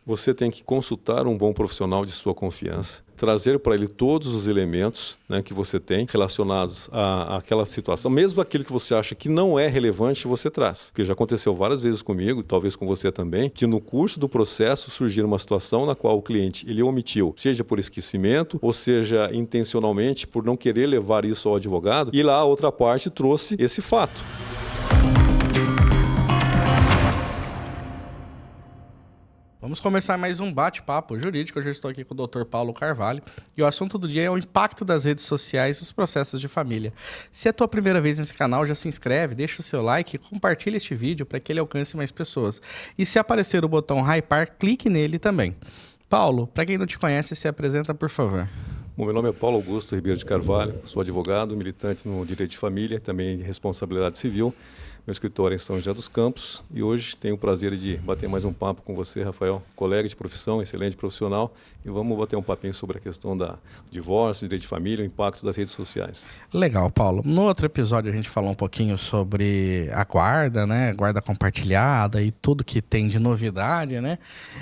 você tem que consultar um bom profissional de sua confiança, trazer para ele todos os elementos, né, que você tem relacionados àquela situação, mesmo aquele que você acha que não é relevante, você traz. Porque já aconteceu várias vezes comigo, talvez com você também, que no curso do processo surgiu uma situação na qual o cliente ele omitiu, seja por esquecimento, ou seja intencionalmente por não querer levar isso ao advogado, e lá a outra parte trouxe esse fato. Vamos começar mais um bate-papo jurídico. Hoje eu estou aqui com o Dr. Paulo Carvalho e o assunto do dia é o impacto das redes sociais nos processos de família. Se é a tua primeira vez nesse canal, já se inscreve, deixa o seu like e compartilha este vídeo para que ele alcance mais pessoas. E se aparecer o botão hypar, clique nele também. Paulo, para quem não te conhece, se apresenta, por favor. Bom, meu nome é Paulo Augusto Ribeiro de Carvalho, sou advogado, militante no direito de família, também de responsabilidade civil. Meu escritório é em São José dos Campos e hoje tenho o prazer de bater mais um papo com você, Rafael, colega de profissão, excelente profissional, e vamos bater um papinho sobre a questão do divórcio, direito de família, o impacto das redes sociais. Legal, Paulo. No outro episódio a gente falou um pouquinho sobre a guarda, né? Guarda compartilhada e tudo que tem de novidade, né?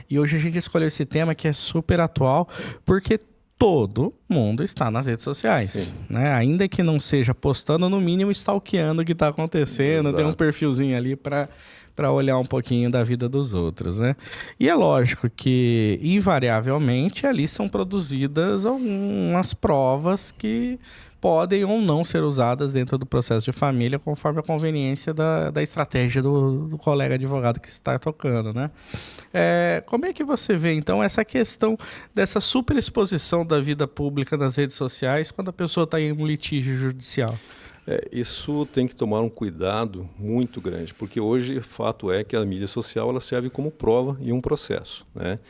E hoje a gente escolheu esse tema que é super atual, porque todo mundo está nas redes sociais, né? Ainda que não seja postando, no mínimo stalkeando o que está acontecendo. Exato. Tem um perfilzinho ali para olhar um pouquinho da vida dos outros, né? E é lógico que, invariavelmente, ali são produzidas algumas provas que podem ou não ser usadas dentro do processo de família, conforme a conveniência da estratégia do colega advogado que está tocando, né? Como é que você vê, então, essa questão dessa superexposição da vida pública nas redes sociais quando a pessoa está em um litígio judicial? Isso tem que tomar um cuidado muito grande, porque hoje o fato é que a mídia social ela serve como prova em um processo, né?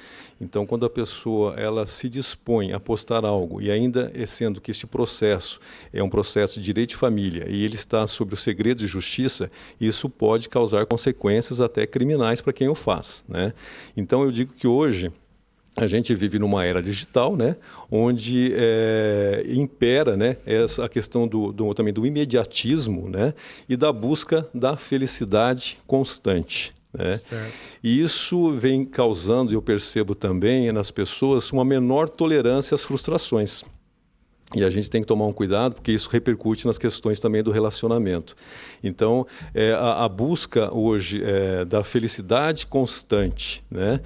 Então, quando a pessoa ela se dispõe a postar algo, e ainda sendo que este processo é um processo de direito de família e ele está sob o segredo de justiça, isso pode causar consequências até criminais para quem o faz, né? Então, eu digo que hoje a gente vive numa era digital, né, onde impera, né, a questão também do imediatismo, né, e da busca da felicidade constante, né? E isso vem causando, eu percebo também nas pessoas, uma menor tolerância às frustrações. E a gente tem que tomar um cuidado, porque isso repercute nas questões também do relacionamento. Então, a busca hoje da felicidade constante, né,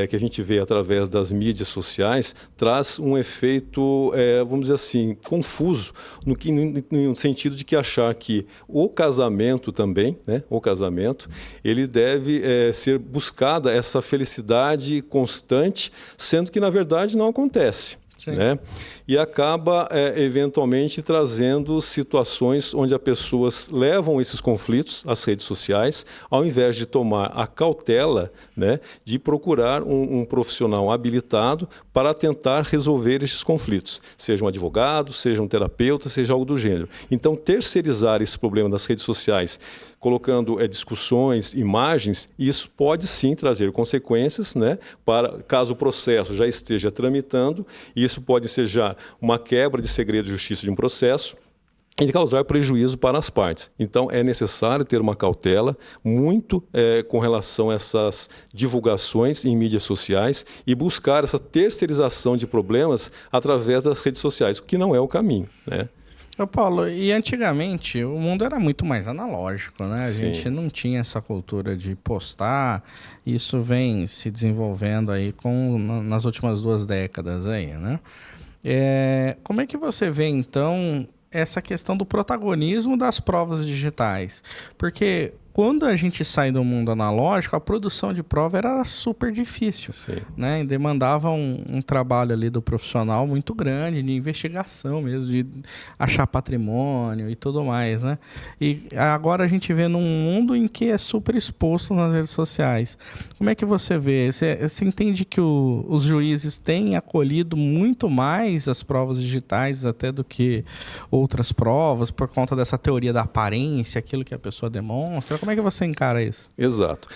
que a gente vê através das mídias sociais, traz um efeito, vamos dizer assim, confuso, no sentido de que achar que o casamento também, né, ele deve ser buscada essa felicidade constante, sendo que, na verdade, não acontece. Né? E acaba, eventualmente, trazendo situações onde as pessoas levam esses conflitos às redes sociais, ao invés de tomar a cautela, né, de procurar um profissional habilitado para tentar resolver esses conflitos, seja um advogado, seja um terapeuta, seja algo do gênero. Então, terceirizar esse problema das redes sociais, colocando discussões, imagens, isso pode sim trazer consequências, né, para caso o processo já esteja tramitando, isso pode ser já uma quebra de segredo de justiça de um processo e causar prejuízo para as partes. Então, é necessário ter uma cautela muito com relação a essas divulgações em mídias sociais e buscar essa terceirização de problemas através das redes sociais, o que não é o caminho, né? Paulo, e antigamente o mundo era muito mais analógico, né? A gente não tinha essa cultura de postar. Isso vem se desenvolvendo aí nas últimas 2 décadas aí, né? Como é que você vê, então, essa questão do protagonismo das provas digitais? Porque quando a gente sai do mundo analógico, a produção de prova era super difícil, né? E demandava um trabalho ali do profissional muito grande, de investigação mesmo, de achar patrimônio e tudo mais, né? E agora a gente vê num mundo em que é super exposto nas redes sociais. Como é que você vê? Você entende que os juízes têm acolhido muito mais as provas digitais até do que outras provas, por conta dessa teoria da aparência, aquilo que a pessoa demonstra? Como é que você encara isso? Exato.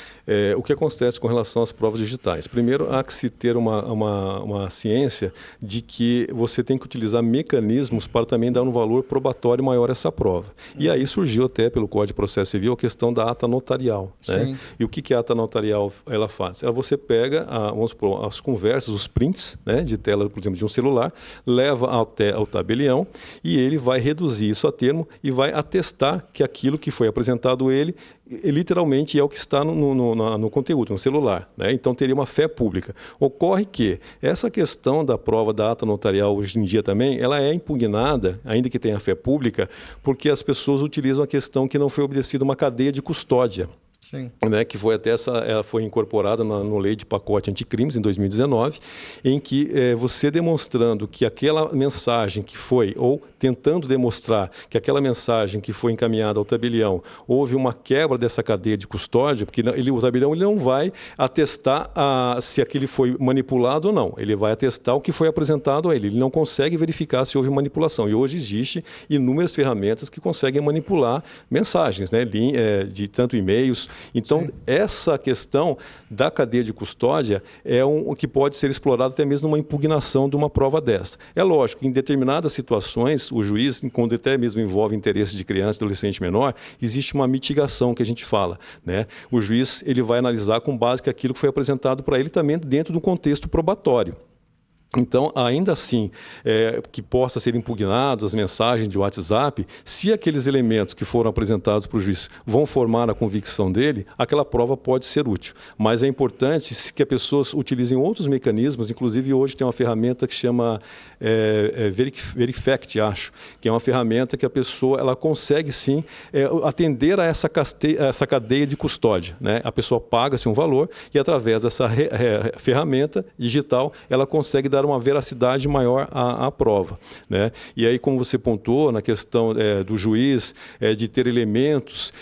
O que acontece com relação às provas digitais? Primeiro, há que se ter uma ciência de que você tem que utilizar mecanismos para também dar um valor probatório maior a essa prova. E aí surgiu até pelo Código de Processo Civil a questão da ata notarial. Né? E o que a ata notarial ela faz? Você pega vamos supor, as conversas, os prints, né, de tela, por exemplo, de um celular, leva até ao tabelião e ele vai reduzir isso a termo e vai atestar que aquilo que foi apresentado a ele literalmente é o que está no conteúdo, no celular. Né? Então teria uma fé pública. Ocorre que essa questão da prova da ata notarial hoje em dia também, ela é impugnada, ainda que tenha fé pública, porque as pessoas utilizam a questão que não foi obedecida uma cadeia de custódia. Sim. Né, que foi até ela foi incorporada na lei de pacote anticrimes em 2019, em que você demonstrando que aquela mensagem que foi, ou tentando demonstrar que aquela mensagem que foi encaminhada ao tabelião, houve uma quebra dessa cadeia de custódia, porque o tabelião ele não vai atestar se aquele foi manipulado ou não, ele vai atestar o que foi apresentado a ele não consegue verificar se houve manipulação. E hoje existe inúmeras ferramentas que conseguem manipular mensagens, né, de tanto e-mails. Então, essa questão da cadeia de custódia é o que pode ser explorado até mesmo numa impugnação de uma prova dessa. É lógico que em determinadas situações, o juiz, quando até mesmo envolve interesse de criança e adolescente menor, existe uma mitigação que a gente fala. Né? O juiz ele vai analisar com base que aquilo que foi apresentado para ele também dentro do contexto probatório. Então, ainda assim, que possa ser impugnado as mensagens de WhatsApp, se aqueles elementos que foram apresentados para o juiz vão formar a convicção dele, aquela prova pode ser útil. Mas é importante que as pessoas utilizem outros mecanismos, inclusive hoje tem uma ferramenta que chama Verifact, acho, que é uma ferramenta que a pessoa ela consegue sim atender a essa cadeia de custódia. Né? A pessoa paga-se um valor e através dessa ferramenta digital ela consegue dar uma veracidade maior à prova. Né? E aí, como você pontuou na questão do juiz, de ter elementos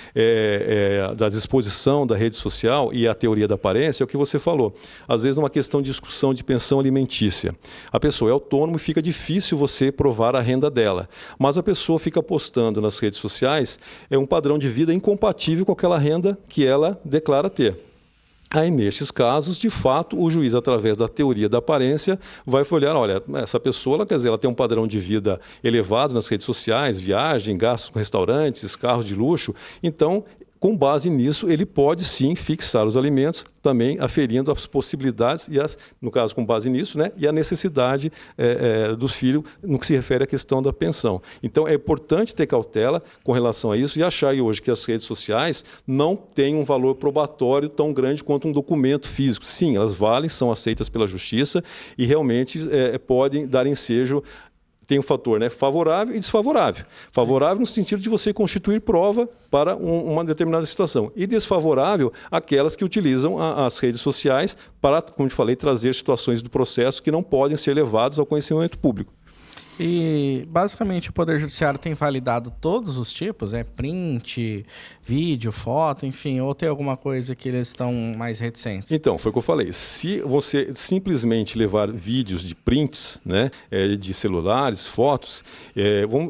da disposição da rede social e a teoria da aparência, é o que você falou. Às vezes, numa questão de discussão de pensão alimentícia, a pessoa é autônoma e fica difícil você provar a renda dela. Mas a pessoa fica postando nas redes sociais um padrão de vida incompatível com aquela renda que ela declara ter. Aí, nestes casos, de fato, o juiz, através da teoria da aparência, vai olhar, olha, essa pessoa, quer dizer, ela tem um padrão de vida elevado nas redes sociais, viagem, gastos com restaurantes, carros de luxo, então, com base nisso, ele pode sim fixar os alimentos, também aferindo as possibilidades, no caso com base nisso, né, e a necessidade dos filhos no que se refere à questão da pensão. Então é importante ter cautela com relação a isso e achar hoje que as redes sociais não têm um valor probatório tão grande quanto um documento físico. Sim, elas valem, são aceitas pela justiça e realmente podem dar ensejo. Tem um fator, né, favorável e desfavorável. Favorável no sentido de você constituir prova para uma determinada situação. E desfavorável aquelas que utilizam as redes sociais para, como eu falei, trazer situações do processo que não podem ser levadas ao conhecimento público. E, basicamente, o Poder Judiciário tem validado todos os tipos? Print, vídeo, foto, enfim, ou tem alguma coisa que eles estão mais reticentes? Então, foi o que eu falei. Se você simplesmente levar vídeos de prints, né, de celulares, fotos,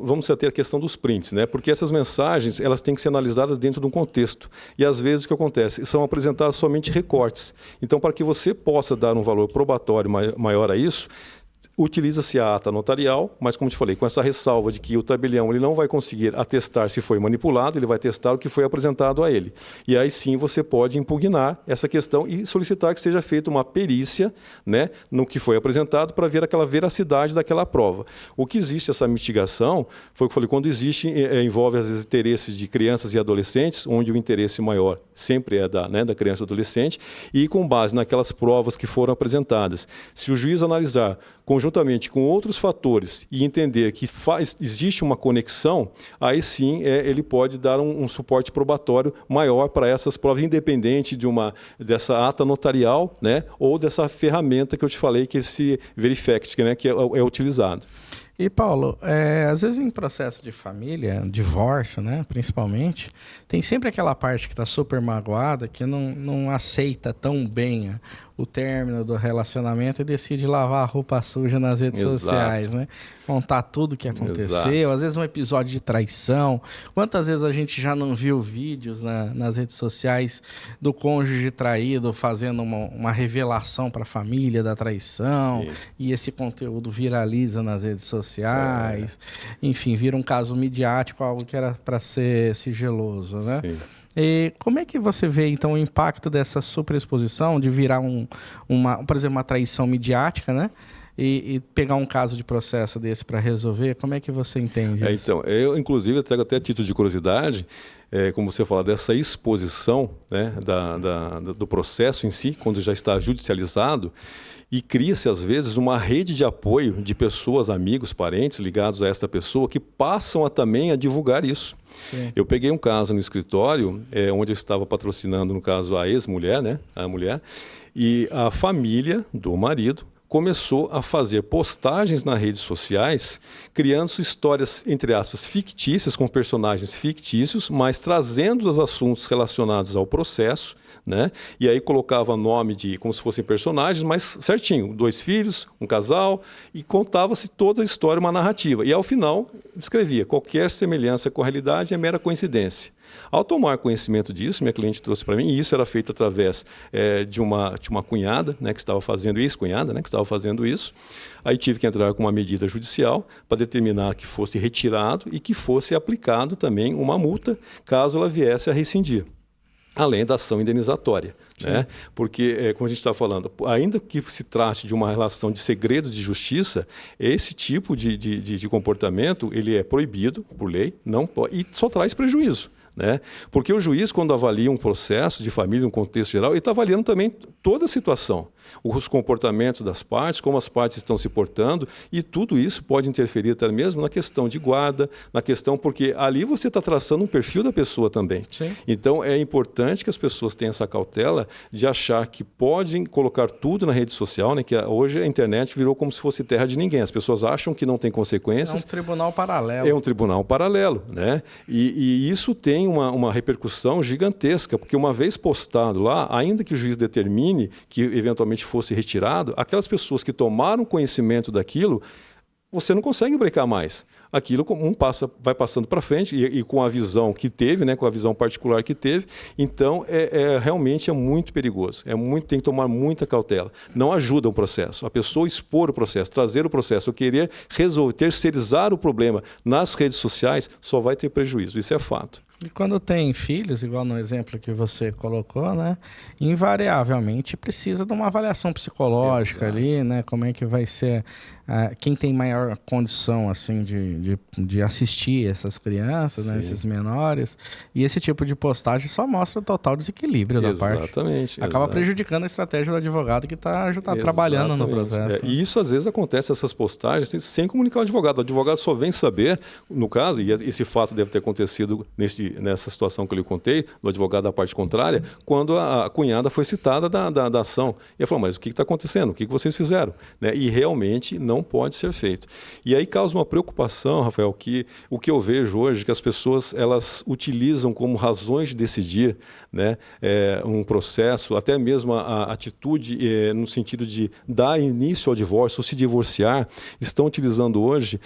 vamos ter a questão dos prints, né, porque essas mensagens elas têm que ser analisadas dentro de um contexto. E, às vezes, o que acontece? São apresentados somente recortes. Então, para que você possa dar um valor probatório maior a isso, utiliza-se a ata notarial, mas como te falei, com essa ressalva de que o tabelião ele não vai conseguir atestar se foi manipulado, ele vai atestar o que foi apresentado a ele. E aí sim você pode impugnar essa questão e solicitar que seja feita uma perícia, né, no que foi apresentado para ver aquela veracidade daquela prova. O que existe essa mitigação, foi o que eu falei, quando existe, envolve às vezes interesses de crianças e adolescentes, onde o interesse maior sempre é da criança e do adolescente, e com base naquelas provas que foram apresentadas. Se o juiz analisar conjuntamente com outros fatores e entender que existe uma conexão, aí sim ele pode dar um suporte probatório maior para essas provas, independente dessa ata notarial, né, ou dessa ferramenta que eu te falei, que é esse Verifact, né, que é utilizado. E, Paulo, às vezes em processo de família, divórcio, né, principalmente, tem sempre aquela parte que está super magoada, que não aceita tão bem o término do relacionamento e decide lavar a roupa suja nas redes sociais, né? Contar tudo o que aconteceu, às vezes um episódio de traição. Quantas vezes a gente já não viu vídeos nas redes sociais do cônjuge traído fazendo uma revelação para a família da traição, e esse conteúdo viraliza nas redes sociais, enfim, vira um caso midiático, algo que era para ser sigiloso, né? Sim. E como é que você vê, então, o impacto dessa superexposição de virar por exemplo, uma traição midiática, né? E pegar um caso de processo desse para resolver, como é que você entende isso? Então, eu, inclusive, trago até a título de curiosidade, como você fala, dessa exposição, né, do processo em si, quando já está judicializado, e cria-se, às vezes, uma rede de apoio de pessoas, amigos, parentes ligados a esta pessoa que passam também a divulgar isso. Sim. Eu peguei um caso no escritório, onde eu estava patrocinando, no caso, a ex-mulher, né, a mulher, e a família do marido começou a fazer postagens nas redes sociais, criando histórias, entre aspas, fictícias, com personagens fictícios, mas trazendo os assuntos relacionados ao processo, né? E aí colocava nome como se fossem personagens, mas certinho, 2 filhos, um casal, e contava-se toda a história, uma narrativa. E ao final, descrevia: qualquer semelhança com a realidade é mera coincidência. Ao tomar conhecimento disso, minha cliente trouxe para mim, e isso era feito através de uma cunhada, né, que estava fazendo isso, ex-cunhada, né, que estava fazendo isso. Aí tive que entrar com uma medida judicial para determinar que fosse retirado e que fosse aplicado também uma multa, caso ela viesse a rescindir, além da ação indenizatória. Né? Porque, como a gente está falando, ainda que se trate de uma relação de segredo de justiça, esse tipo de comportamento ele é proibido por lei, não pode, e só traz prejuízo. Né? Porque o juiz, quando avalia um processo de família, um contexto geral, ele está avaliando também toda a situação, os comportamentos das partes, como as partes estão se portando, e tudo isso pode interferir até mesmo na questão de guarda, na questão, porque ali você está traçando um perfil da pessoa também. Sim. Então é importante que as pessoas tenham essa cautela de achar que podem colocar tudo na rede social, né? Que hoje a internet virou como se fosse terra de ninguém. As pessoas acham que não tem consequências. É um tribunal paralelo. É um tribunal paralelo, né? E isso tem uma repercussão gigantesca, porque uma vez postado lá, ainda que o juiz determine que eventualmente fosse retirado, aquelas pessoas que tomaram conhecimento daquilo, você não consegue brecar mais. Aquilo vai passando para frente e com a visão que teve, né, com a visão particular que teve, então realmente é muito perigoso. Tem que tomar muita cautela. Não ajuda o processo. A pessoa expor o processo, trazer o processo, ou querer resolver, terceirizar o problema nas redes sociais, só vai ter prejuízo. Isso é fato. E quando tem filhos, igual no exemplo que você colocou, né, invariavelmente precisa de uma avaliação psicológica. Exato. Ali, né, como é que vai ser, quem tem maior condição assim de assistir essas crianças, né, esses menores, e esse tipo de postagem só mostra o total desequilíbrio da parte. Exatamente. Acaba prejudicando a estratégia do advogado que está trabalhando no processo. E isso às vezes acontece, essas postagens, sem comunicar ao advogado. O advogado só vem saber, no caso, e esse fato deve ter acontecido nessa situação que eu lhe contei, do advogado da parte contrária, quando a cunhada foi citada da ação. E ela falou: mas o que está acontecendo? O que vocês fizeram? Né? E realmente não pode ser feito. E aí causa uma preocupação, Rafael, que o que eu vejo hoje, que as pessoas elas utilizam como razões de decidir, né, um processo, até mesmo a atitude no sentido de dar início ao divórcio ou se divorciar, estão utilizando hoje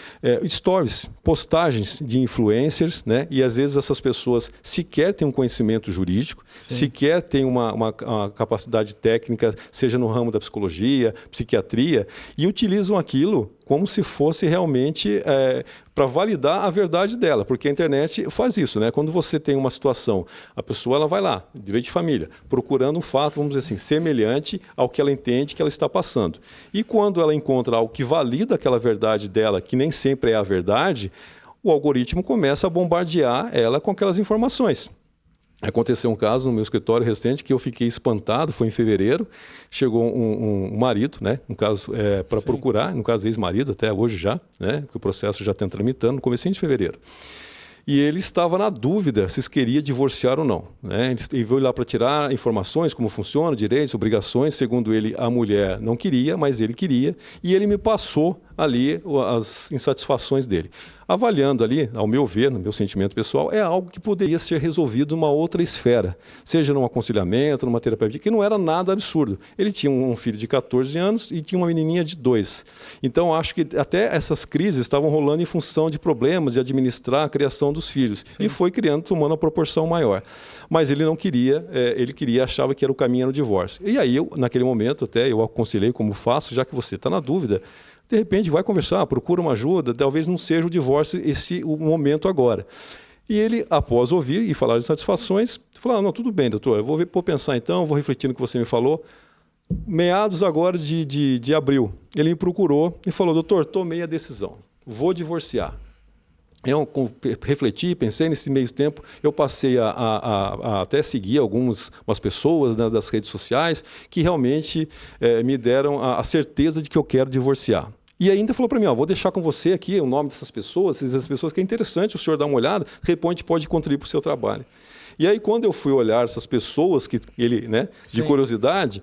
stories, postagens de influencers, né, e às vezes essas pessoas sequer têm um conhecimento jurídico, sim, sequer têm uma capacidade técnica, seja no ramo da psicologia, psiquiatria, e utilizam aquilo como se fosse realmente para validar a verdade dela, porque a internet faz isso, né? Quando você tem uma situação, a pessoa ela vai lá, direito de família, procurando um fato, vamos dizer assim, semelhante ao que ela entende que ela está passando. E quando ela encontra algo que valida aquela verdade dela, que nem sempre é a verdade, o algoritmo começa a bombardear ela com aquelas informações. Aconteceu um caso no meu escritório recente que eu fiquei espantado, foi em fevereiro, chegou um marido, né, no caso para procurar, no caso ex-marido até hoje já, né, porque o processo já está tramitando no comecinho de fevereiro. E ele estava na dúvida se queria divorciar ou não, né? Ele veio lá para tirar informações, como funciona, direitos, obrigações. Segundo ele, a mulher não queria, mas ele queria. E ele me passou ali as insatisfações dele. Avaliando ali, ao meu ver, no meu sentimento pessoal, é algo que poderia ser resolvido numa outra esfera, seja num aconselhamento, numa terapia, que não era nada absurdo. Ele tinha um filho de 14 anos e tinha uma menininha de 2. Então, acho que até essas crises estavam rolando em função de problemas de administrar a criação dos filhos. Sim. E foi tomando uma proporção maior. Mas ele não queria, achava que era o caminho no divórcio. E aí, naquele momento, até eu aconselhei como faço, já que você está na dúvida, de repente vai conversar, procura uma ajuda, talvez não seja o divórcio o momento agora. E ele, após ouvir e falar de satisfações, falou, não, tudo bem, doutor, eu vou pensar então, vou refletir no que você me falou. Meados agora de abril, ele me procurou e falou, doutor, tomei a decisão, vou divorciar. Eu refleti, pensei nesse meio tempo, eu passei a até seguir umas pessoas, né, das redes sociais que realmente me deram a certeza de que eu quero divorciar. E ainda falou para mim, vou deixar com você aqui o nome dessas pessoas que é interessante o senhor dar uma olhada, de repente pode contribuir para o seu trabalho. E aí quando eu fui olhar essas pessoas que ele, né, de curiosidade,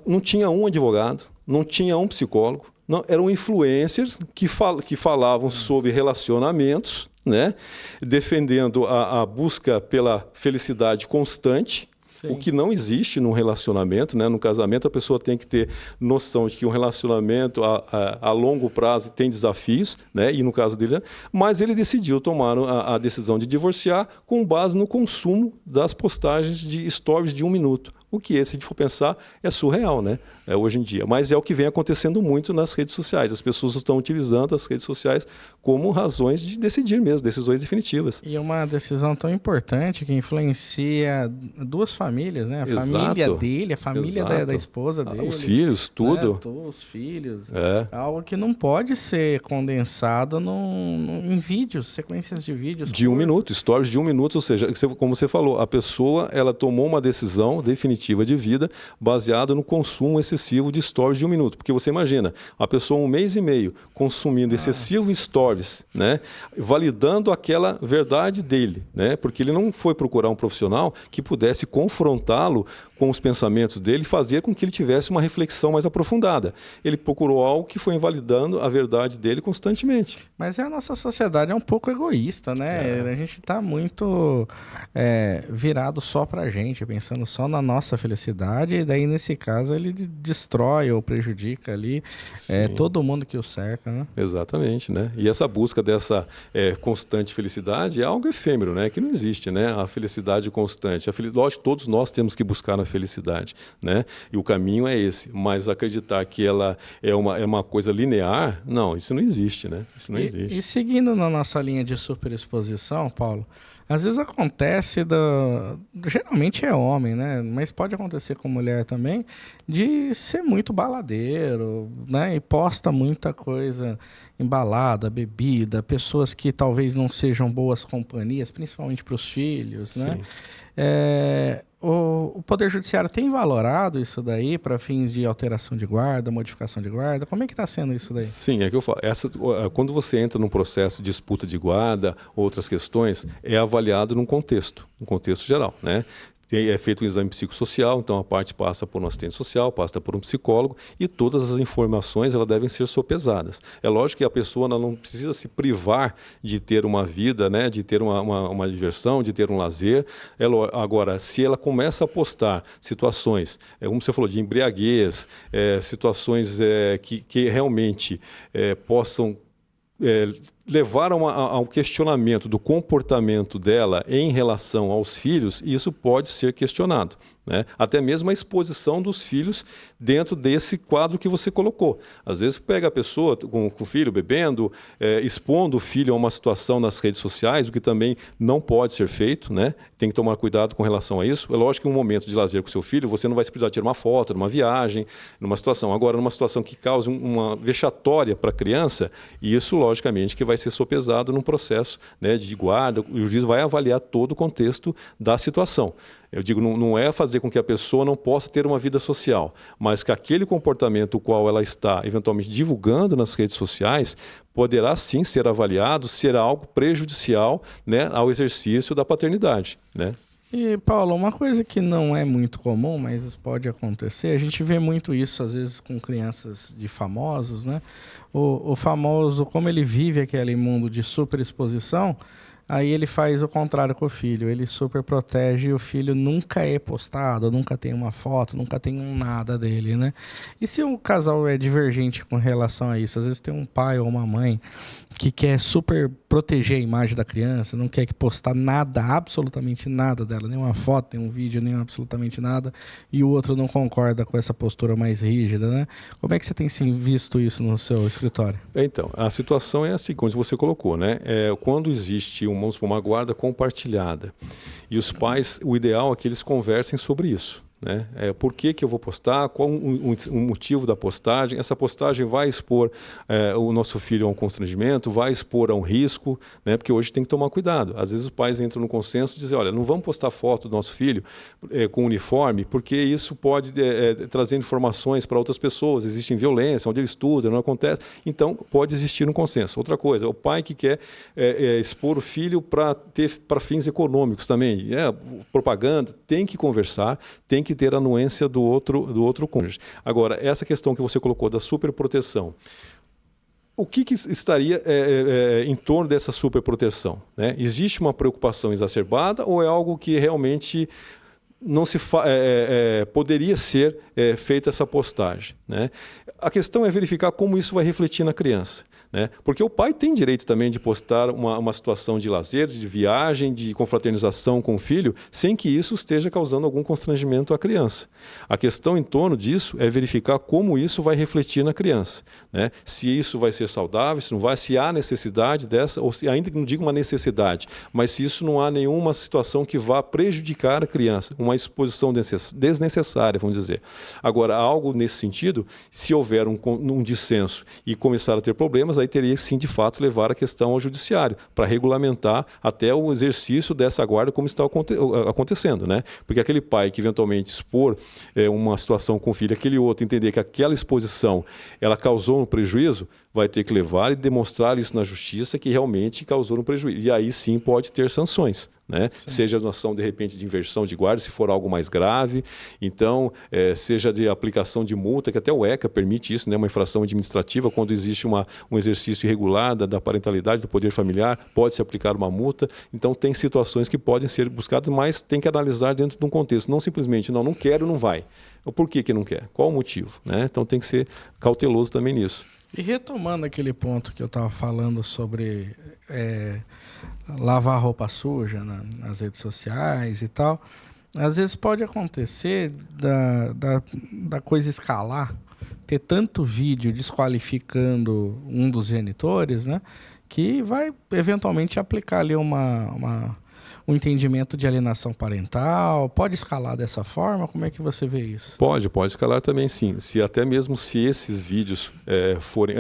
não tinha um advogado, não tinha um psicólogo, não, eram influencers que falavam sobre relacionamentos, né, defendendo a busca pela felicidade constante. Sim. O que não existe num relacionamento, né? No casamento, a pessoa tem que ter noção de que um relacionamento a longo prazo tem desafios, né? E no caso dele, mas ele decidiu tomar a decisão de divorciar com base no consumo das postagens de stories de 1 minuto. O que, se a gente for pensar, é surreal, né? Hoje em dia. Mas é o que vem acontecendo muito nas redes sociais. As pessoas estão utilizando as redes sociais como razões de decidir mesmo, decisões definitivas. E uma decisão tão importante que influencia 2 famílias, né? A Exato. Família dele, a família da esposa dele. Os filhos, tudo. Né? Os filhos. É algo que não pode ser condensado em vídeos, sequências de vídeos. De 1 minuto, stories de 1 minuto. Ou seja, como você falou, a pessoa ela tomou uma decisão definitiva de vida baseado no consumo excessivo de stories de 1 minuto. Porque você imagina, a pessoa 1 mês e meio consumindo excessivo stories, né, validando aquela verdade dele, né, porque ele não foi procurar um profissional que pudesse confrontá-lo com os pensamentos dele e fazer com que ele tivesse uma reflexão mais aprofundada. Ele procurou algo que foi invalidando a verdade dele constantemente. Mas a nossa sociedade é um pouco egoísta, né? A gente está muito virado só para a gente, pensando só na nossa felicidade, e daí, nesse caso, ele destrói ou prejudica ali todo mundo que o cerca, né? Exatamente, né? E essa busca dessa constante felicidade é algo efêmero, né? Que não existe, né? A felicidade constante. Lógico, todos nós temos que buscar na felicidade, né? E o caminho é esse, mas acreditar que ela é uma coisa linear, não, isso não existe, né? Isso não existe. E seguindo na nossa linha de superexposição, Paulo, às vezes acontece, geralmente é homem, né? Mas pode acontecer com mulher também, de ser muito baladeiro, né? E posta muita coisa embalada, bebida, pessoas que talvez não sejam boas companhias, principalmente para os filhos, né? O Poder Judiciário tem valorado isso daí para fins de alteração de guarda, modificação de guarda? Como é que está sendo isso daí? Sim, é que eu falo. Quando você entra num processo de disputa de guarda, outras questões, é avaliado num contexto geral, né? É feito um exame psicossocial, então a parte passa por um assistente social, passa por um psicólogo, e todas as informações elas devem ser sopesadas. É lógico que a pessoa não precisa se privar de ter uma vida, né, de ter uma diversão, de ter um lazer. Agora, se ela começa a postar situações, como você falou, de embriaguez, situações que realmente possam levar ao questionamento do comportamento dela em relação aos filhos, e isso pode ser questionado, né? Até mesmo a exposição dos filhos dentro desse quadro que você colocou. Às vezes pega a pessoa com o filho bebendo, expondo o filho a uma situação nas redes sociais, o que também não pode ser feito, né? Tem que tomar cuidado com relação a isso. É lógico que em um momento de lazer com seu filho, você não vai precisar tirar uma foto numa viagem, numa situação. Agora, numa situação que cause uma vexatória para a criança, isso, logicamente, que vai ser sopesado num processo, né, de guarda, e o juiz vai avaliar todo o contexto da situação. Eu digo, não é fazer com que a pessoa não possa ter uma vida social, mas que aquele comportamento o qual ela está eventualmente divulgando nas redes sociais poderá sim ser avaliado, ser algo prejudicial, né, ao exercício da paternidade, né? E, Paulo, uma coisa que não é muito comum, mas pode acontecer, a gente vê muito isso, às vezes, com crianças de famosos, né? O famoso, como ele vive aquele mundo de superexposição, aí ele faz o contrário com o filho. Ele super protege e o filho nunca é postado, nunca tem uma foto, nunca tem um nada dele, né? E se o casal é divergente com relação a isso? Às vezes tem um pai ou uma mãe que quer super proteger a imagem da criança, não quer que postar nada, absolutamente nada dela, nenhuma foto, nenhum vídeo, nem absolutamente nada, e o outro não concorda com essa postura mais rígida, né? Como é que você tem sim, visto isso no seu escritório? Então, a situação é assim, como você colocou, né? Quando existe vamos supor, uma guarda compartilhada e os pais, o ideal é que eles conversem sobre isso. Né? Por que eu vou postar, qual o motivo da postagem, essa postagem vai expor o nosso filho a um constrangimento, vai expor a um risco, né? Porque hoje tem que tomar cuidado. Às vezes os pais entram no consenso e dizem, olha, não vamos postar foto do nosso filho com uniforme, porque isso pode trazer informações para outras pessoas, existe violência, onde ele estuda, não acontece, então pode existir um consenso. Outra coisa, o pai que quer expor o filho para fins econômicos também, propaganda, tem que conversar, tem que ter a anuência do outro cônjuge. Agora, essa questão que você colocou da superproteção, o que estaria em torno dessa superproteção? Né? Existe uma preocupação exacerbada ou é algo que realmente não se poderia ser feita essa postagem? Né? A questão é verificar como isso vai refletir na criança. Né? Porque o pai tem direito também de postar uma situação de lazer, de viagem, de confraternização com o filho, sem que isso esteja causando algum constrangimento à criança. A questão em torno disso é verificar como isso vai refletir na criança. Né? Se isso vai ser saudável, se não vai, se há necessidade dessa, ou se ainda não digo uma necessidade, mas se isso não há nenhuma situação que vá prejudicar a criança, uma exposição desnecessária, vamos dizer. Agora, algo nesse sentido, se houver um dissenso e começar a ter problemas, aí teria sim, de fato, levar a questão ao judiciário para regulamentar até o exercício dessa guarda como está acontecendo, né? Porque aquele pai que eventualmente expor uma situação com o filho, aquele outro entender que aquela exposição ela causou um prejuízo, vai ter que levar e demonstrar isso na justiça que realmente causou um prejuízo. E aí sim pode ter sanções. Né? Seja uma ação, de repente, de inversão de guarda, se for algo mais grave, então, seja de aplicação de multa, que até o ECA permite isso, né? Uma infração administrativa, quando existe um exercício irregular da parentalidade, do poder familiar, pode-se aplicar uma multa. Então, tem situações que podem ser buscadas, mas tem que analisar dentro de um contexto, não simplesmente, não quero, não vai. Por que não quer? Qual o motivo? Né? Então, tem que ser cauteloso também nisso. E retomando aquele ponto que eu estava falando sobre lavar roupa suja nas redes sociais e tal, às vezes pode acontecer da coisa escalar, ter tanto vídeo desqualificando um dos genitores, né, que vai eventualmente aplicar ali um entendimento de alienação parental. Pode escalar dessa forma? Como é que você vê isso? Pode escalar também, sim. Até mesmo se esses vídeos forem...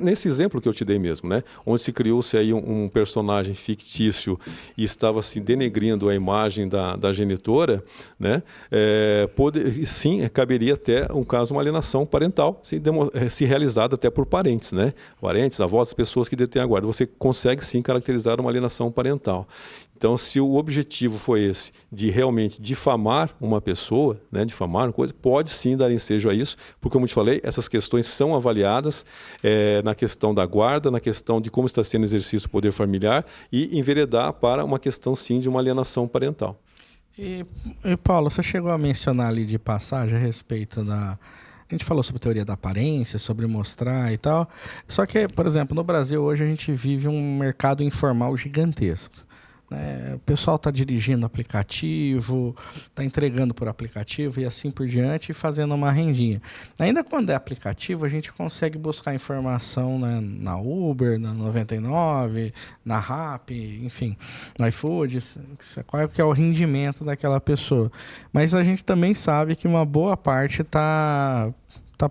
nesse exemplo que eu te dei mesmo, né? Onde se criou-se aí um personagem fictício e estava se denegrindo a imagem da genitora, né? Sim, caberia até um caso, uma alienação parental, se realizada até por parentes, né? Parentes, avós, pessoas que detêm a guarda. Você consegue sim caracterizar uma alienação parental. Então, se o objetivo foi esse, de realmente difamar uma pessoa, né, difamar uma coisa, pode sim dar ensejo a isso, porque, como eu te falei, essas questões são avaliadas na questão da guarda, na questão de como está sendo exercício o poder familiar e enveredar para uma questão, sim, de uma alienação parental. E Paulo, você chegou a mencionar ali de passagem a respeito da... A gente falou sobre teoria da aparência, sobre mostrar e tal. Só que, por exemplo, no Brasil hoje a gente vive um mercado informal gigantesco. O pessoal está dirigindo aplicativo, está entregando por aplicativo e assim por diante, e fazendo uma rendinha. Ainda quando é aplicativo, a gente consegue buscar informação, né, na Uber, na 99, na Rappi, enfim, no iFood, qual é o rendimento daquela pessoa. Mas a gente também sabe que uma boa parte está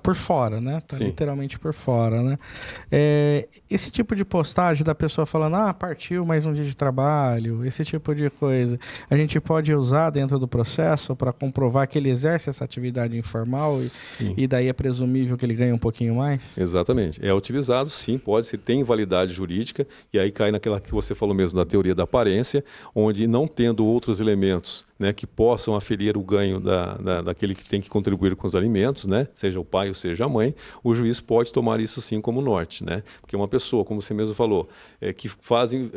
por fora, né? Tá literalmente por fora, né? Esse tipo de postagem da pessoa falando, partiu mais um dia de trabalho, esse tipo de coisa, a gente pode usar dentro do processo para comprovar que ele exerce essa atividade informal e daí é presumível que ele ganha um pouquinho mais? Exatamente. É utilizado, sim, pode ser, tem validade jurídica, e aí cai naquela que você falou mesmo da teoria da aparência, onde não tendo outros elementos né, que possam aferir o ganho daquele que tem que contribuir com os alimentos, né, seja o pai ou seja a mãe, o juiz pode tomar isso sim como norte, né, porque uma pessoa, como você mesmo falou, que fazem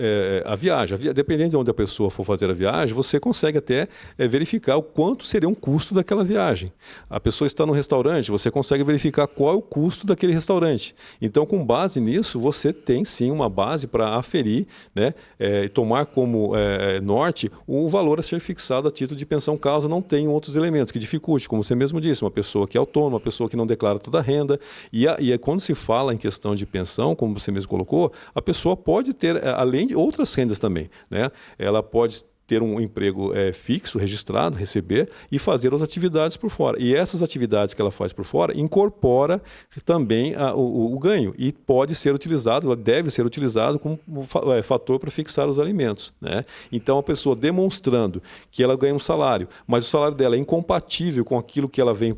a viagem, dependendo de onde a pessoa for fazer a viagem, você consegue até verificar o quanto seria um custo daquela viagem. A pessoa está no restaurante, você consegue verificar qual é o custo daquele restaurante. Então, com base nisso, você tem sim uma base para aferir, né, e tomar como norte o valor a ser fixado a título de pensão, caso não tenham outros elementos que dificulte, como você mesmo disse, uma pessoa que é autônoma, uma pessoa que não declara toda a renda. E quando se fala em questão de pensão, como você mesmo colocou, a pessoa pode ter, além de outras rendas também, né? Ela pode ter um emprego fixo, registrado, receber e fazer as atividades por fora. E essas atividades que ela faz por fora incorpora também o ganho e pode ser utilizado, ela deve ser utilizado como fator para fixar os alimentos, né? Então, a pessoa demonstrando que ela ganha um salário, mas o salário dela é incompatível com aquilo que ela vem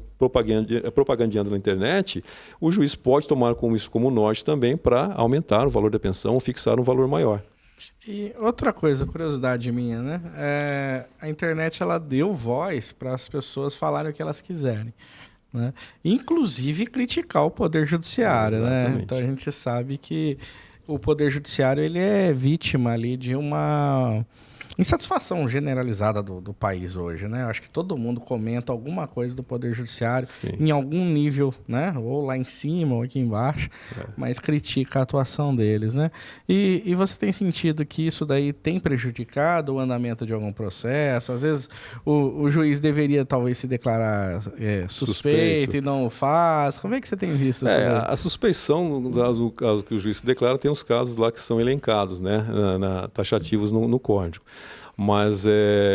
propagandeando na internet, o juiz pode tomar isso como norte também para aumentar o valor da pensão ou fixar um valor maior. E outra coisa, curiosidade minha, né? A internet ela deu voz para as pessoas falarem o que elas quiserem, né? Inclusive criticar o Poder Judiciário, né? Então a gente sabe que o Poder Judiciário ele é vítima ali de uma insatisfação generalizada do país hoje, né? Acho que todo mundo comenta alguma coisa do Poder Judiciário em algum nível, né? Ou lá em cima ou aqui embaixo, mas critica a atuação deles, né? E você tem sentido que isso daí tem prejudicado o andamento de algum processo? Às vezes o juiz deveria talvez se declarar suspeito e não o faz. Como é que você tem visto isso? A suspeição, no caso que o juiz se declara, tem uns casos lá que são elencados, né? Taxativos no código. Mas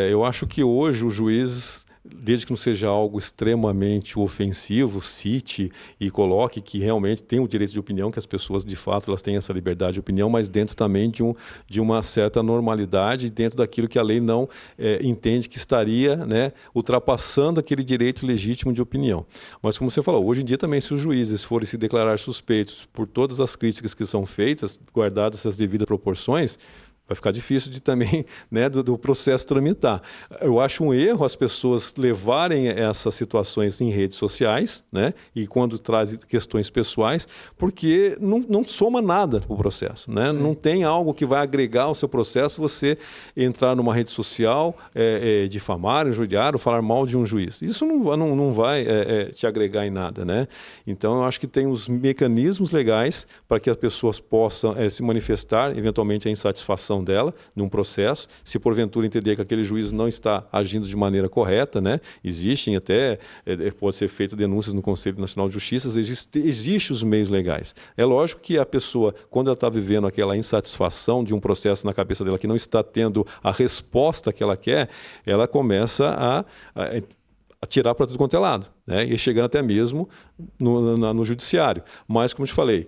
eu acho que hoje o juiz, desde que não seja algo extremamente ofensivo, cite e coloque que realmente tem o direito de opinião, que as pessoas de fato elas têm essa liberdade de opinião, mas dentro também de uma certa normalidade, dentro daquilo que a lei não entende que estaria, né, ultrapassando aquele direito legítimo de opinião. Mas como você falou, hoje em dia também, se os juízes forem se declarar suspeitos por todas as críticas que são feitas, guardadas essas devidas proporções, vai ficar difícil de também, né, do processo tramitar. Eu acho um erro as pessoas levarem essas situações em redes sociais, né, e quando trazem questões pessoais, porque não soma nada o processo, né? Não tem algo que vai agregar ao seu processo você entrar numa rede social, difamar, injuriar ou falar mal de um juiz. Isso não vai te agregar em nada, né? Então, eu acho que tem os mecanismos legais para que as pessoas possam se manifestar, eventualmente, a insatisfação dela num processo, se porventura entender que aquele juiz não está agindo de maneira correta, né? Existem até, pode ser feito denúncias no Conselho Nacional de Justiça, existem os meios legais. É lógico que a pessoa, quando ela está vivendo aquela insatisfação de um processo na cabeça dela que não está tendo a resposta que ela quer, ela começa a tirar para tudo quanto é lado, né? E chegando até mesmo no judiciário. Mas, como eu te falei,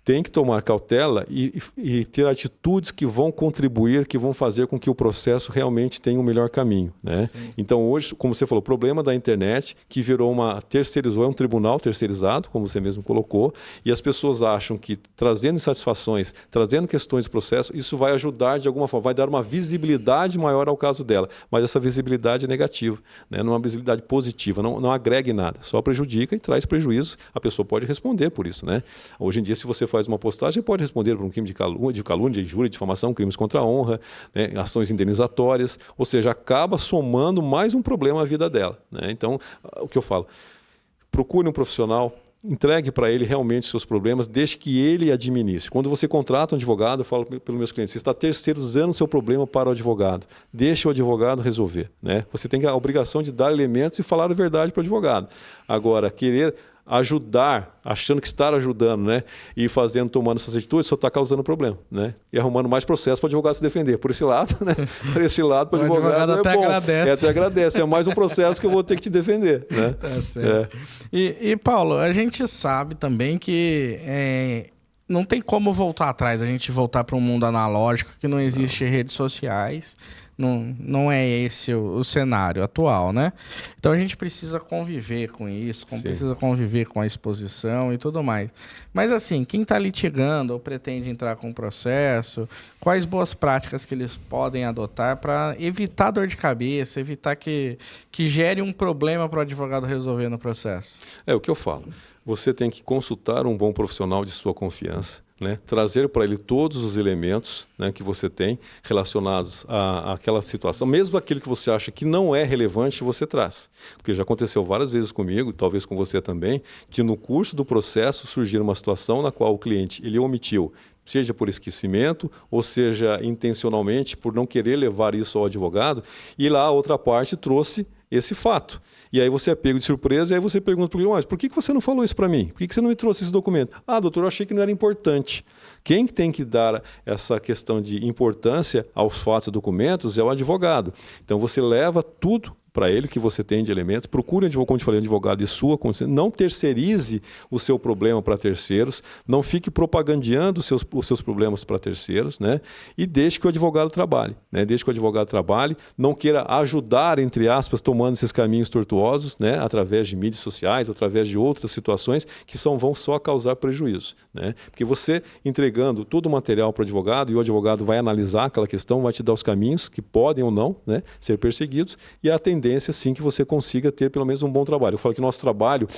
tem que tomar cautela e ter atitudes que vão contribuir, que vão fazer com que o processo realmente tenha um melhor caminho, né? Então, hoje, como você falou, o problema da internet, que virou terceirizou, é um tribunal terceirizado, como você mesmo colocou, e as pessoas acham que trazendo insatisfações, trazendo questões do processo, isso vai ajudar de alguma forma, vai dar uma visibilidade maior ao caso dela, mas essa visibilidade é negativa, né? Não é uma visibilidade positiva, não agrega em nada, só prejudica e traz prejuízo. A pessoa pode responder por isso, né? Hoje em dia, se você faz uma postagem, pode responder por um crime de calúnia, de injúria, de difamação, crimes contra a honra, né, ações indenizatórias, ou seja, acaba somando mais um problema à vida dela, né? Então, o que eu falo, procure um profissional, entregue para ele realmente os seus problemas, deixe que ele administre. Quando você contrata um advogado, eu falo pelos meus clientes, você está terceirizando o seu problema para o advogado. Deixe o advogado resolver, né? Você tem a obrigação de dar elementos e falar a verdade para o advogado. Agora, querer ajudar, achando que está ajudando, né? E tomando essas atitudes, só está causando problema, né? E arrumando mais processo para o advogado se defender. Por esse lado, né? Por esse lado, para o advogado até bom. Agradece. Até agradece. É mais um processo que eu vou ter que te defender, né? Tá certo. E, Paulo, a gente sabe também que não tem como voltar atrás, a gente voltar para um mundo analógico, que não existe redes sociais, não é esse o cenário atual, né? Então a gente precisa conviver com isso, precisa conviver com a exposição e tudo mais. Mas assim, quem está litigando ou pretende entrar com o processo, quais boas práticas que eles podem adotar para evitar dor de cabeça, evitar que gere um problema para o advogado resolver no processo? É o que eu falo. Você tem que consultar um bom profissional de sua confiança, né? Trazer para ele todos os elementos, né, que você tem relacionados àquela situação, mesmo aquele que você acha que não é relevante, você traz. Porque já aconteceu várias vezes comigo, talvez com você também, que no curso do processo surgiu uma situação na qual o cliente ele omitiu, seja por esquecimento ou seja intencionalmente por não querer levar isso ao advogado, e lá a outra parte trouxe esse fato. E aí você é pego de surpresa e aí você pergunta para o cliente, por que você não falou isso para mim? Por que você não me trouxe esse documento? Ah, doutor, eu achei que não era importante. Quem tem que dar essa questão de importância aos fatos e documentos é o advogado. Então você leva tudo para ele que você tem de elementos, procure, como te falei, um advogado de sua consciência, não terceirize o seu problema para terceiros, não fique propagandeando os seus problemas para terceiros, né? E deixe que o advogado trabalhe, né? Deixe que o advogado trabalhe, não queira ajudar, entre aspas, tomando esses caminhos tortuosos, né? Através de mídias sociais, através de outras situações que vão só causar prejuízo, né? Porque você entregando todo o material para o advogado e o advogado vai analisar aquela questão, vai te dar os caminhos que podem ou não, né, ser perseguidos e a tendência sim que você consiga ter pelo menos um bom trabalho. Eu falo que nosso trabalho,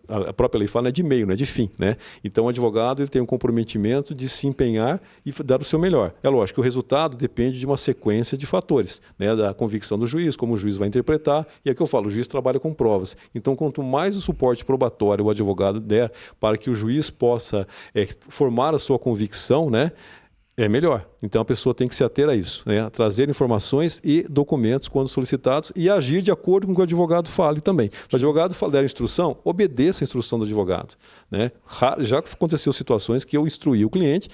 a própria lei fala, não é de meio, não é de fim, né? Então o advogado ele tem um comprometimento de se empenhar e dar o seu melhor. É lógico que o resultado depende de uma sequência de fatores, né? Da convicção do juiz, como o juiz vai interpretar, e é que eu falo, o juiz trabalha com provas. Então quanto mais o suporte probatório o advogado der para que o juiz possa formar a sua convicção, né, é melhor. Então a pessoa tem que se ater a isso, né? Trazer informações e documentos quando solicitados e agir de acordo com o que o advogado fale também. Se o advogado der a instrução, obedeça a instrução do advogado, né? Já aconteceu situações que eu instruí o cliente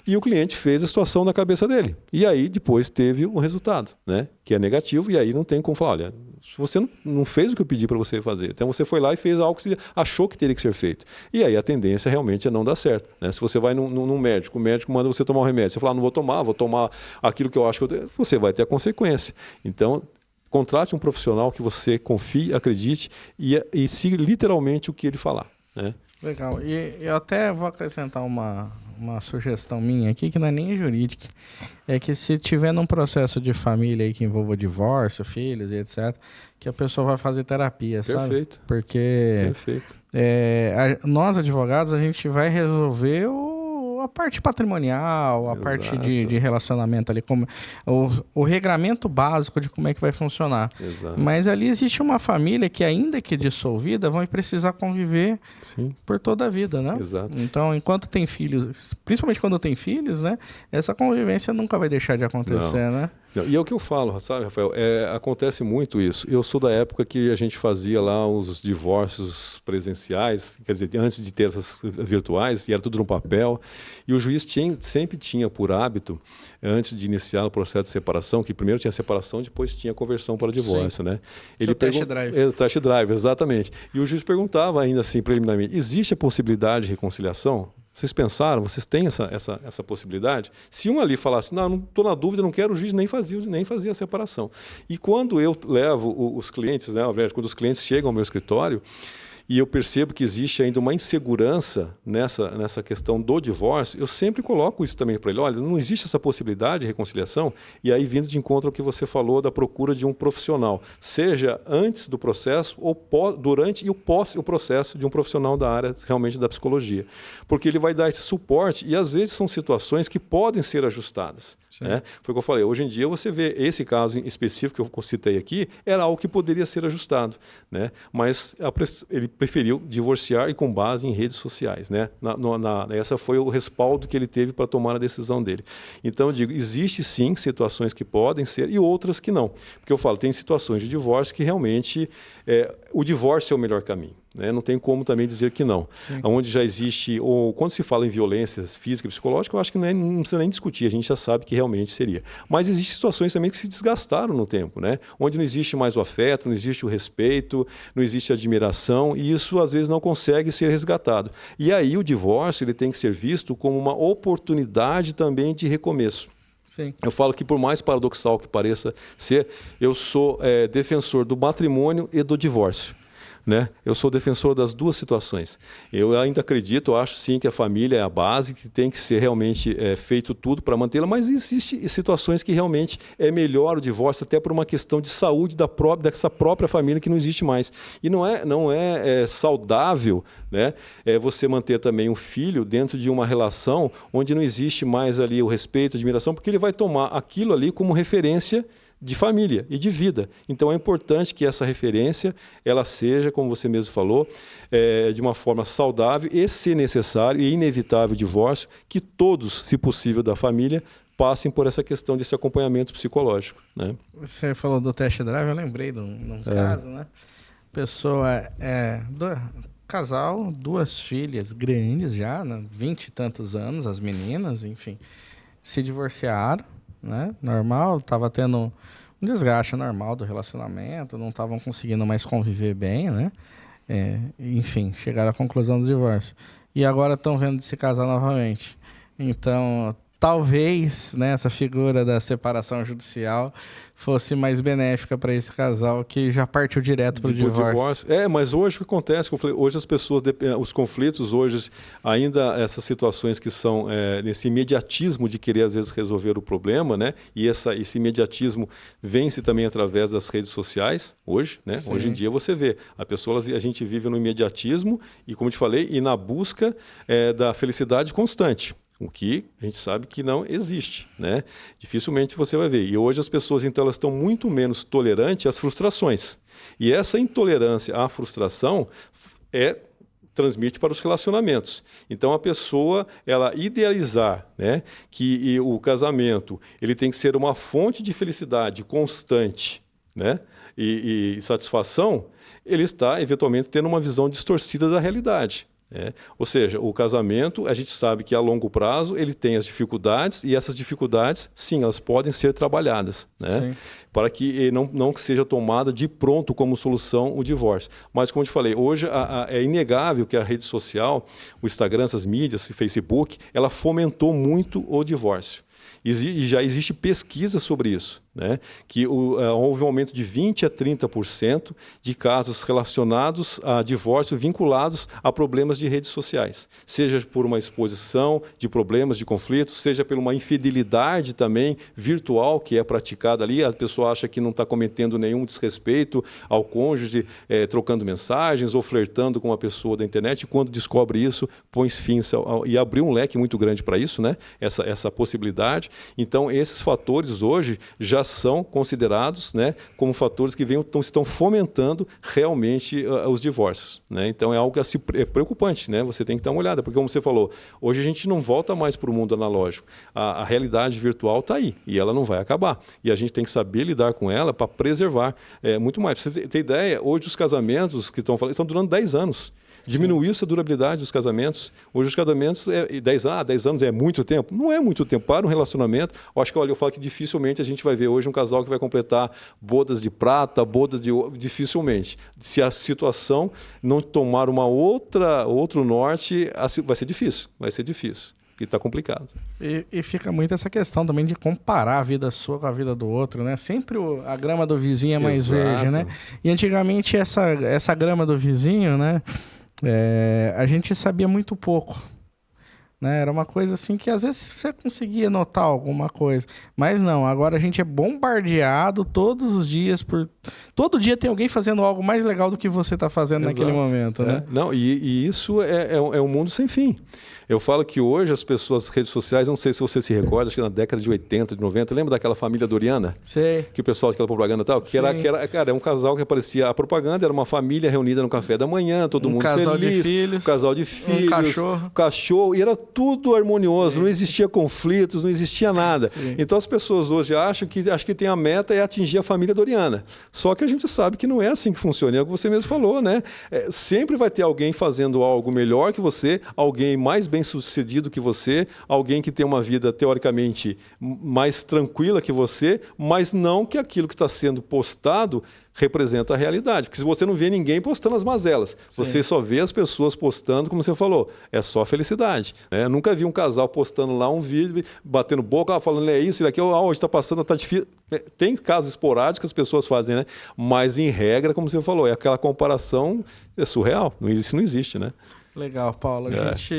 e o cliente fez a situação na cabeça dele. E aí depois teve o resultado, né, que é negativo, e aí não tem como falar, olha, você não fez o que eu pedi para você fazer. Então você foi lá e fez algo que você achou que teria que ser feito. E aí a tendência realmente é não dar certo, né? Se você vai num médico, o médico manda você tomar um remédio, você fala, não vou tomar aquilo que eu acho que você vai ter a consequência. Então, contrate um profissional que você confie, acredite e siga literalmente o que ele falar, né? Legal. E eu até vou acrescentar uma sugestão minha aqui, que não é nem jurídica, é que se tiver num processo de família aí que envolva divórcio, filhos e etc., que a pessoa vai fazer terapia, sabe? Perfeito. Porque Perfeito. Nós, advogados, a gente vai resolver a parte patrimonial, a parte de relacionamento ali, como o regramento básico de como é que vai funcionar. Exato. Mas ali existe uma família que, ainda que dissolvida, vai precisar conviver por toda a vida, né? Exato. Então, enquanto tem filhos, principalmente quando tem filhos, né? Essa convivência nunca vai deixar de acontecer, né? E é o que eu falo, sabe, Rafael? Acontece muito isso. Eu sou da época que a gente fazia lá os divórcios presenciais, quer dizer, antes de ter essas virtuais, e era tudo no papel. E o juiz sempre tinha por hábito, antes de iniciar o processo de separação, que primeiro tinha separação, depois tinha conversão para divórcio, né? Ele test drive. Test drive, exatamente. E o juiz perguntava ainda assim, preliminarmente, existe a possibilidade de reconciliação? Vocês pensaram? Vocês têm essa possibilidade? Se um ali falasse, não estou na dúvida, não quero, o juiz nem fazia a separação. E quando eu levo os clientes, né, quando os clientes chegam ao meu escritório, e eu percebo que existe ainda uma insegurança nessa questão do divórcio, eu sempre coloco isso também para ele. Olha, não existe essa possibilidade de reconciliação, e aí vindo de encontro ao que você falou da procura de um profissional, seja antes do processo ou durante e pós o processo de um profissional da área realmente da psicologia. Porque ele vai dar esse suporte e às vezes são situações que podem ser ajustadas. Né? Foi o que eu falei, hoje em dia você vê esse caso específico que eu citei aqui, era algo que poderia ser ajustado, né? Mas ele preferiu divorciar e com base em redes sociais, né? Essa foi o respaldo que ele teve para tomar a decisão dele. Então eu digo, existe sim situações que podem ser e outras que não, porque eu falo, tem situações de divórcio que realmente o divórcio é o melhor caminho. Né? Não tem como também dizer que não. Sim. Onde já existe, ou quando se fala em violência física e psicológica, eu acho que não precisa nem discutir, a gente já sabe que realmente seria. Mas existem situações também que se desgastaram no tempo, né? Onde não existe mais o afeto, não existe o respeito, não existe a admiração, e isso às vezes não consegue ser resgatado. E aí o divórcio ele tem que ser visto como uma oportunidade também de recomeço. Sim. Eu falo que, por mais paradoxal que pareça ser, eu sou defensor do matrimônio e do divórcio. Né? Eu sou defensor das duas situações. Eu ainda acredito, eu acho sim que a família é a base, que tem que ser realmente feito tudo para mantê-la, mas existem situações que realmente é melhor o divórcio, até por uma questão de saúde dessa própria família que não existe mais. E não é saudável, né, você manter também um filho dentro de uma relação onde não existe mais ali o respeito, a admiração, porque ele vai tomar aquilo ali como referência de família e de vida. Então é importante que essa referência ela seja, como você mesmo falou, de uma forma saudável e, se necessário e inevitável o divórcio, que todos, se possível, da família passem por essa questão desse acompanhamento psicológico. Né? Você falou do test drive, eu lembrei de um caso, né? Pessoa casal, 2 filhas grandes já, né? 20 e tantos anos, as meninas, enfim, se divorciaram, né? Normal, estava tendo um desgaste normal do relacionamento, não estavam conseguindo mais conviver bem, né? Enfim, chegaram à conclusão do divórcio. E agora estão vendo de se casar novamente. Então, talvez, né, essa figura da separação judicial fosse mais benéfica para esse casal que já partiu direto para o divórcio. Mas hoje o que acontece? Hoje as pessoas, os conflitos, hoje ainda essas situações que são nesse imediatismo de querer às vezes resolver o problema, né? E esse imediatismo vence também através das redes sociais hoje, né? Sim. Hoje em dia você vê, a gente vive no imediatismo e, como te falei, e na busca da felicidade constante. O que a gente sabe que não existe, né? Dificilmente você vai ver. E hoje as pessoas, então, elas estão muito menos tolerantes às frustrações. E essa intolerância à frustração transmite para os relacionamentos. Então, a pessoa, ela idealizar, né, que o casamento ele tem que ser uma fonte de felicidade constante, né, e satisfação, ele está, eventualmente, tendo uma visão distorcida da realidade. Ou seja, o casamento, a gente sabe que a longo prazo ele tem as dificuldades e essas dificuldades, sim, elas podem ser trabalhadas, né? Para que não seja tomada de pronto como solução o divórcio. Mas, como eu te falei, hoje é inegável que a rede social, o Instagram, essas mídias, o Facebook, ela fomentou muito o divórcio. E já existe pesquisa sobre isso, né? Que houve um aumento de 20% a 30% de casos relacionados a divórcio vinculados a problemas de redes sociais. Seja por uma exposição de problemas, de conflitos, seja por uma infidelidade também virtual que é praticada ali. A pessoa acha que não está cometendo nenhum desrespeito ao cônjuge, trocando mensagens ou flertando com uma pessoa da internet. E quando descobre isso, põe fim e abriu um leque muito grande para isso, né? Essa possibilidade. Então, esses fatores hoje já são considerados, né, como fatores que estão fomentando realmente os divórcios, né? Então, é algo preocupante, né? Você tem que dar uma olhada, porque, como você falou, hoje a gente não volta mais para o mundo analógico. A realidade virtual está aí e ela não vai acabar. E a gente tem que saber lidar com ela para preservar muito mais. Para você ter ideia, hoje os casamentos que estão falando estão durando 10 anos. Diminuiu-se a durabilidade dos casamentos. Hoje os casamentos, 10 anos é muito tempo? Não é muito tempo. Para um relacionamento, eu falo que dificilmente a gente vai ver hoje um casal que vai completar bodas de prata, bodas de ouro, dificilmente. Se a situação não tomar outro norte, vai ser difícil. E está complicado. E fica muito essa questão também de comparar a vida sua com a vida do outro, né? Sempre a grama do vizinho é mais verde, né? E antigamente essa grama do vizinho, né? A gente sabia muito pouco, né? Era uma coisa assim que às vezes você conseguia notar alguma coisa, mas não, agora a gente é bombardeado todos os dias todo dia tem alguém fazendo algo mais legal do que você está fazendo naquele momento, né? Não, e isso é um mundo sem fim. Eu falo que hoje as pessoas, as redes sociais, não sei se você se recorda, acho que na década de 80, de 90, lembra daquela família Doriana? Sei. Que o pessoal, aquela propaganda e tal? Cara, um casal que aparecia, a propaganda era uma família reunida no café da manhã, todo mundo feliz. Um casal de filhos. Um cachorro. E era tudo harmonioso, sim. Não existia conflitos, não existia nada. Sim. Então as pessoas hoje acham que tem a meta é atingir a família Doriana. Só que a gente sabe que não é assim que funciona. É o que você mesmo falou, né? Sempre vai ter alguém fazendo algo melhor que você, alguém mais bem-sucedido que você, alguém que tem uma vida teoricamente mais tranquila que você, mas não que aquilo que está sendo postado representa a realidade. Porque se você não vê ninguém postando as mazelas, você só vê as pessoas postando, como você falou, é só felicidade. Né? Eu nunca vi um casal postando lá um vídeo, batendo boca, falando, é isso, aqui, hoje está passando, está difícil. Tem casos esporádicos que as pessoas fazem, né? Mas em regra, como você falou, é aquela comparação é surreal. Isso não existe, né? Legal, Paulo. A gente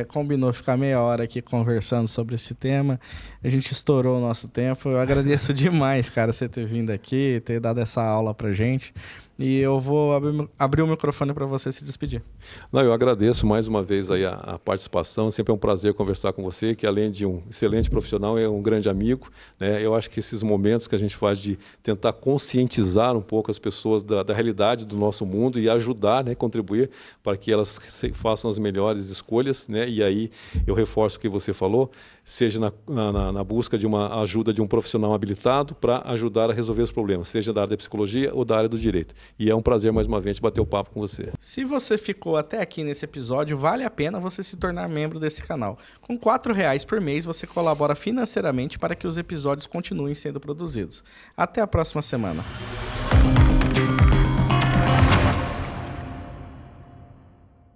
combinou ficar meia hora aqui conversando sobre esse tema. A gente estourou o nosso tempo. Eu agradeço demais, cara, você ter vindo aqui, ter dado essa aula pra gente. E eu vou abrir o microfone para você se despedir. Não, eu agradeço mais uma vez aí a participação. Sempre é um prazer conversar com você, que além de um excelente profissional, é um grande amigo. Né? Eu acho que esses momentos que a gente faz de tentar conscientizar um pouco as pessoas da realidade do nosso mundo e ajudar, né, contribuir para que elas façam as melhores escolhas. Né? E aí eu reforço o que você falou, seja na busca de uma ajuda de um profissional habilitado para ajudar a resolver os problemas, seja da área da psicologia ou da área do direito. E é um prazer, mais uma vez, bater o papo com você. Se você ficou até aqui nesse episódio, vale a pena você se tornar membro desse canal. Com R$4 por mês, você colabora financeiramente para que os episódios continuem sendo produzidos. Até a próxima semana.